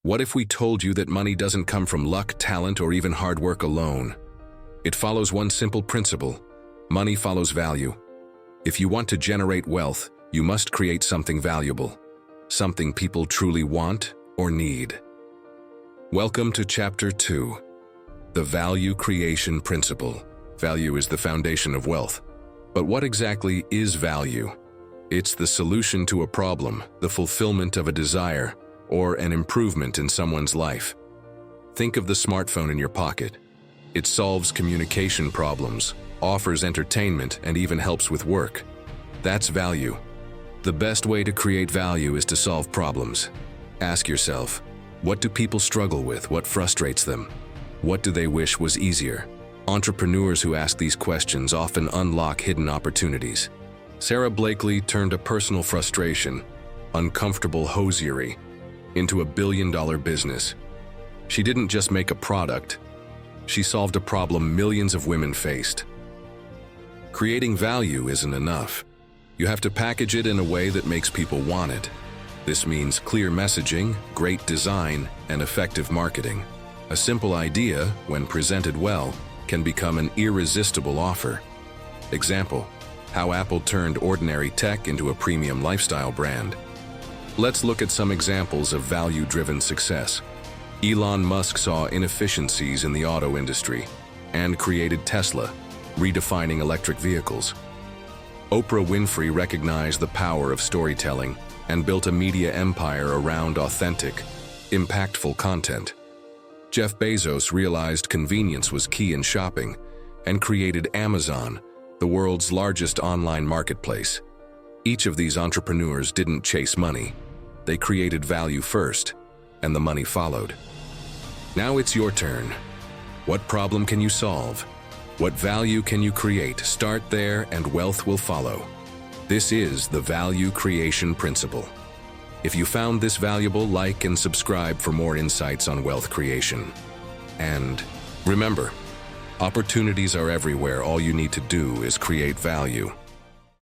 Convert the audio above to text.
What if we told you that money doesn't come from luck, talent, or even hard work alone? It follows one simple principle: money follows value. If you want to generate wealth, you must create something valuable, something people truly want or need. Welcome to Chapter 2, the Value Creation Principle. Value is the foundation of wealth. But what exactly is value? It's the solution to a problem, the fulfillment of a desire, or an improvement in someone's life. Think of the smartphone in your pocket. It solves communication problems, offers entertainment, and even helps with work. That's value. The best way to create value is to solve problems. Ask yourself, what do people struggle with? What frustrates them? What do they wish was easier? Entrepreneurs who ask these questions often unlock hidden opportunities. Sarah Blakely turned a personal frustration, uncomfortable hosiery, into a billion-dollar business. She didn't just make a product, she solved a problem millions of women faced. Creating value isn't enough. You have to package it in a way that makes people want it. This means clear messaging, great design, and effective marketing. A simple idea, when presented well, can become an irresistible offer. Example: how Apple turned ordinary tech into a premium lifestyle brand. Let's look at some examples of value-driven success. Elon Musk saw inefficiencies in the auto industry and created Tesla, redefining electric vehicles. Oprah Winfrey recognized the power of storytelling and built a media empire around authentic, impactful content. Jeff Bezos realized convenience was key in shopping and created Amazon, the world's largest online marketplace. Each of these entrepreneurs didn't chase money. They created value first, and the money followed. Now it's your turn. What problem can you solve? What value can you create? Start there and wealth will follow. This is the value creation principle. If you found this valuable, like and subscribe for more insights on wealth creation. And remember, opportunities are everywhere. All you need to do is create value.